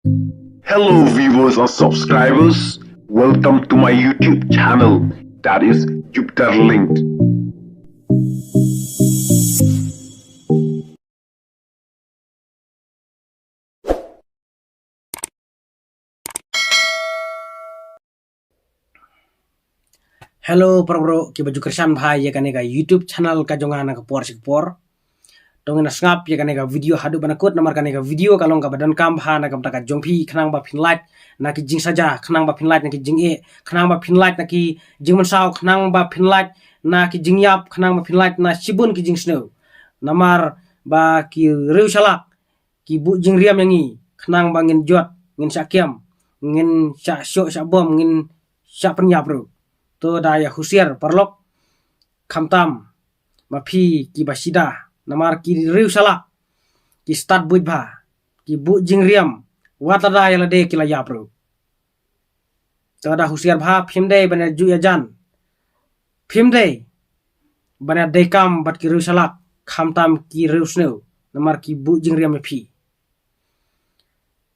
Hello, viewers and subscribers. Welcome to my YouTube channel, that is Jupiter Linked. Hello para bro ki baju kersan bhai ya kanega YouTube channel ka jonga na por sikpor tong na snap ya kanega video hadu bana kut namar kanega video kalong ka badan kam bha na kam taka jongphi khnang ba phinlight na ki jing saja khnang ba phinlight na ki jing e khnang ba phinlight na ki jing man saw khnang ba phinlight na ki jing yap khnang ba phinlight na sibun ki jing snow namar ba ki reu salak ki bu jing riam yangi khnang ba ngin jot ngin sakyam ngin sa syo sa bom ngin sa penyap bro to daya husiar parlok khamtam mapi ki basida namar ki riu sala ki start bujba ki bu jingriam wata daya lade ki la yapro to da husiar bha phimde bana ju ya jan phimde bana dekam bat ki riu sala khamtam ki riu sneu namar ki bu jingriam mapi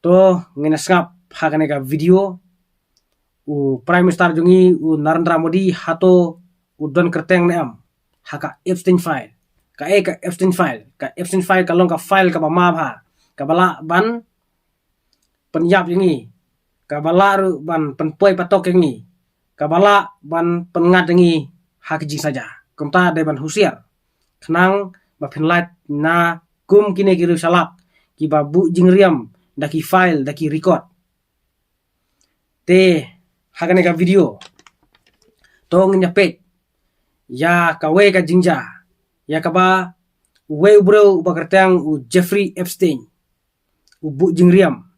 to ngena skap phagane ka video Prime Minister jungi Narendra Modi hato don kerteng neam haka Epstein file ka Epstein file kalong ka file ka ma bha ka bala ban penyap jungi ka bala ru ban penpoi patok jungi ka bala ban pengat jungi hak jing saja kumta de ban husiar khnang ba phinlight na kum kine kiru salak ki babu jingriam daki file daki record te hagane ka video tong nyapet ya ka we ka jingja ya ka ba we bro ba kertang Jeffrey Epstein bu jingriam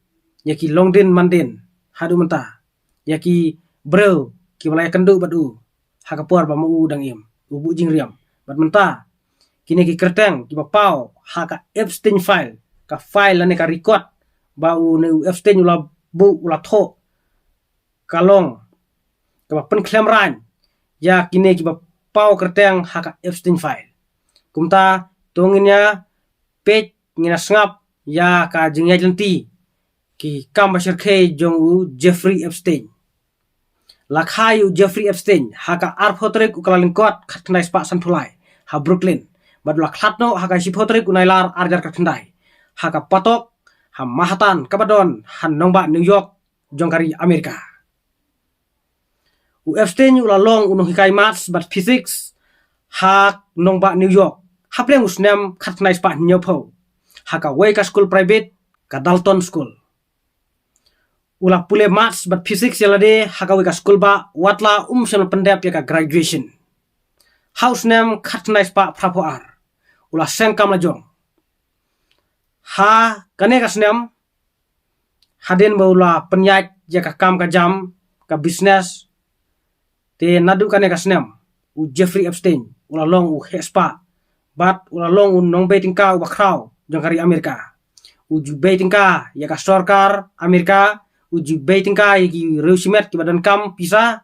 ya ki longden manden hadu menta ya ki bro ki balai kendu badu hakapor ba mu dang im bu jingriam bat menta kini ki kertang ki ba pau haka Epstein file ka file ane ka record ba ne Epstein ula bu ula tho kalong kaba pen klem ran ya kine kiba pau kerteng haka Epstein file kumta tonginya page ngina snap ya ka jingya jenti ki kam basir khe jong u Jeffrey Epstein lakhai u Jeffrey Epstein haka arphotrek ukalalingkot khatnai spa santhulai ha Brooklyn badla khatno haka sipotrek unailar arjar kathandai haka patok ha Manhattan kabadon han nongba New York jongkari Amerika Epstein ula long unong hikai maths but physics hak nongba New York hapleng usnem khatnai spa nyopo haka weka school private ka Dalton school ula pule maths but physics yalade haka weka school ba watla sel pendap ya ka graduation house name khatnai spa prapo ar ula sengkam la jong ha kane ka snem haden ba ula penyat ya ka kam ka jam ka business te nadu kane ka snem u Jeffrey Epstein ula long u hespa bat ula long u nong beting ka u bakraw jongkari Amerika u ju beting ka ya ka sarkar Amerika u ju beting ka ya ki reusimet ki badan kam pisa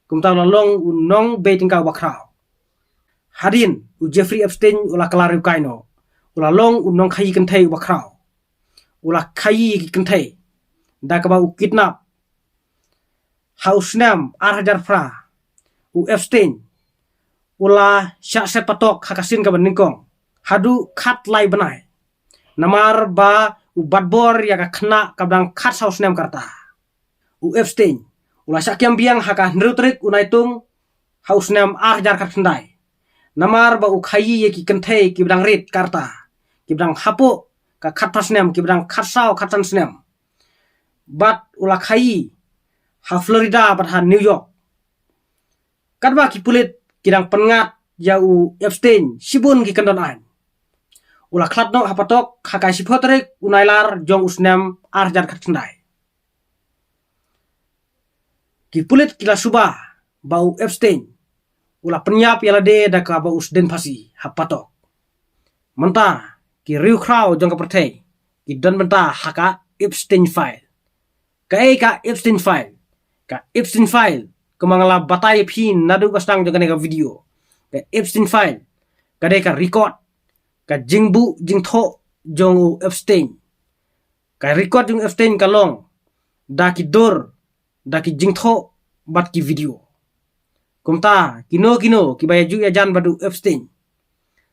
kumta ula long u nong beting ka u bakraw hadin u Jeffrey Epstein ula kalaru kaino ula long u nong khayi kenthai u bakraw ula khayi ki kenthai da ka ba u kidnap house name arhajar fra u Epstein ula syak sepatok hakasin ka beningkong hadu khat lai banai namar ba u badbor ya ka khna ka bang khat house nem karta u Epstein ula syakyam biang haka nrutrik unaitung house nem jar kat khandai namar ba u khayi ye ki kenthei ki bang rit karta ki bang hapo ka khat pas nem ki bang khat saw khatan snem bat ula khayi ha Florida bat ha New York kadba ki pulit kidang pengat ya u Epstein sibun ki kendon an ula klatno hapatok hakai sipotrek unailar jong usnem arjar khatndai ki pulit kila suba bau Epstein ula penyap yalade da ka bau usden pasi hapatok menta ki riu kraw jong ka perthei ki don menta haka Epstein file ka Epstein file kemangala batai phin nadu kastang jongane ka video ka Epstein file ka de ka record ka jingbu jingtho jong Epstein Kai record jung Epstein kalong da ki dor da ki jingtho bat ki video. Kumta kino ki bayaju ya jan badu Epstein.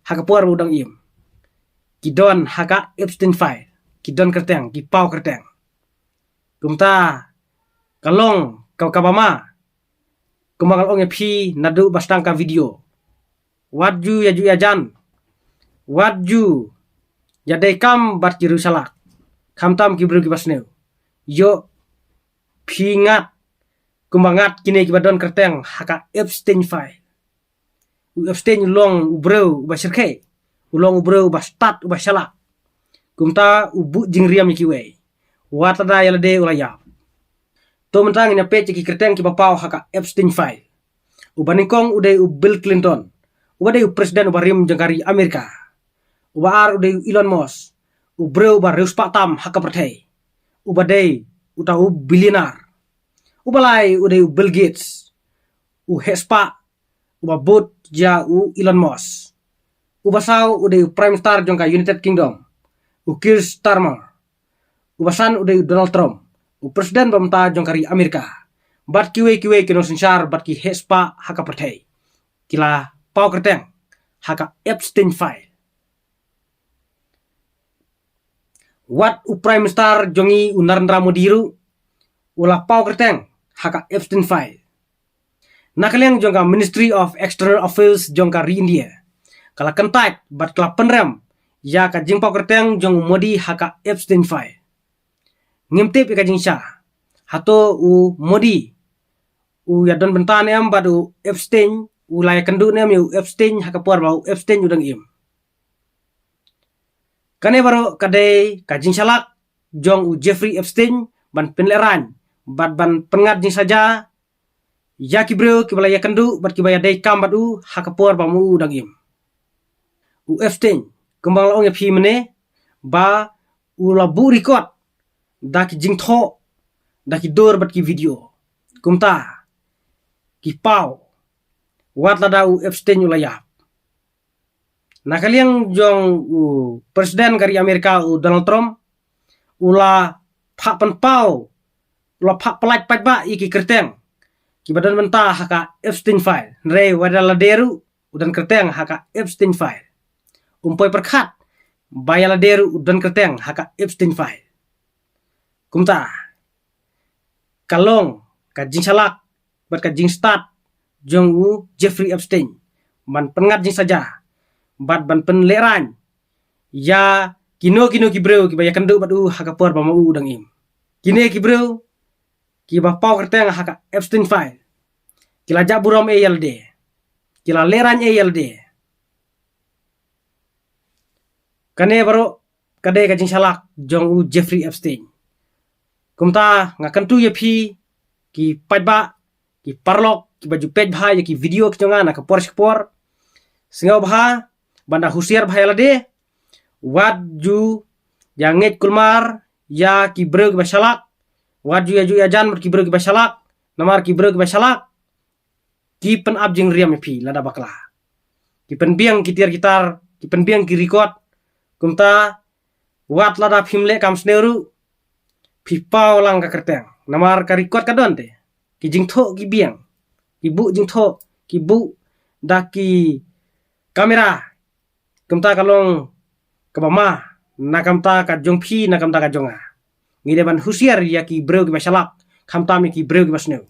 Haka puar udang im. Ki don haka Epstein file. Ki don kerteng, ki pau kerteng. Kumta kalong kau kabama. Kumangal ong pi nadu bastangka video. Waju ya jan. Waju ya dai kam bat ki rusalak. Kamtam ki bru ki basneu. Yo pingat kumangat kini ki badon kerteng haka Epstein file. Epstein long ubreu basirke. Ulong ubreu bastat ubasala. Kumta ubu jingriam ki we. Watada yalade ulaya. To mentang ina pece ki kerteng ki bapau haka Epstein file. Ubaningkong udai Bill Clinton. Ubadai presiden ubarim jangkari Amerika. Ubar udai Elon Musk. Ubreu bar reus patam haka pertai. Ubadai utau bilionar. Ubalai udai Bill Gates. Hespa ubabut ja Elon Musk. Ubasau udai Prime Star jangka United Kingdom. Keir Starmer. Ubasan udai Donald Trump. Presiden bamta jangkari Amerika. Bat kiwe kino sensar bat ki hespa haka pertai. Kila pau kerteng haka Epstein file. Wat Prime Minister jongi Narendra Modi ru ula pau kerteng haka Epstein file. Nakaliang jongka Ministry of External Affairs jongka ri India. Kala kentai bat kala penrem ya ka jing pau kerteng jong Modi haka Epstein file. Ngimtip ka jing sha hato Modi ya don bentan em badu Epstein ulai kendu nem Epstein haka puar bau Epstein udang im. Kane baru kadai kajing salak jong Jeffrey Epstein ban penleran ban pengat jing saja ya kibreu kibalaya kendu bat kibaya dai kam badu haka puar bamu udang im. Epstein kembang laong ya pi mene ba ulabu record da ki jing tho da ki dor bat ki video kumta ki pau wat lada Epstein ulaya. Nakaliang jong presiden kari Amerika Donald Trump ula pak penpau ula pak pelat patba iki kerteng ki badan mentah haka Epstein file re wadala deru udan kerteng haka Epstein file umpoi perkat bayala deru udan kerteng haka Epstein file kumta kalong kajing salak bat kajing start jong Jeffrey Epstein man pengat jing saja bat ban penleran ya kino ki breu ki baya kendu badu haka puar ba mau udang im kine ki breu ki ba pau kerteng haka Epstein file kila jaburom ELD kila leran ELD kane baru kade kajing salak jong Jeffrey Epstein kumta ngakantu ye pi ki pajba ki parlok ki baju pej bha ki video ki jonga na ka por singaw bha banda husiar bha yalade waju yanget kulmar ya ki breu ki basalak waju ya ju ya jan ki breu ki basalak namar ki breu ki basalak ki pen abjing riam pi lada bakla ki pen biang ki tiar gitar ki pen biang ki record kumta wat lada phimle kam sneuru pi pau lang ka kerteng namar ka record ka donte ki jingtho ki biang ki bu jingtho ki bu da ki kamera kumta kalong kabama nakamta ka jongphi nakamta ka jonga ngide ban husiar ya ki breu ki basalak khamta mi ki breu ki basneu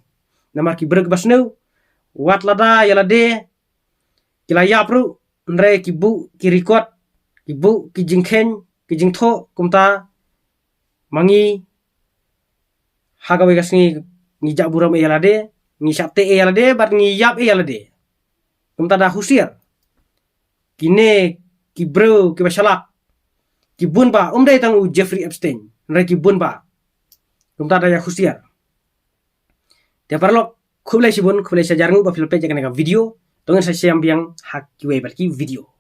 namar ki breu ki basneu wat lada yalade kila yapru nre ki bu ki record ki bu ki jingkhen ki jingtho kumta mangi hagawe gasni ngijak buram yalade ngi sapte yalade bat ngi yap yalade kumta da husiar kine ki bro ki basalak ki bun ba dai tang Jeffrey Epstein nre ki bun ba kumta da ya husiar te parlok khublai sibun khublai sajarngu ba filpe jakane ka video tongen sa siam biang hak ki we bar ki video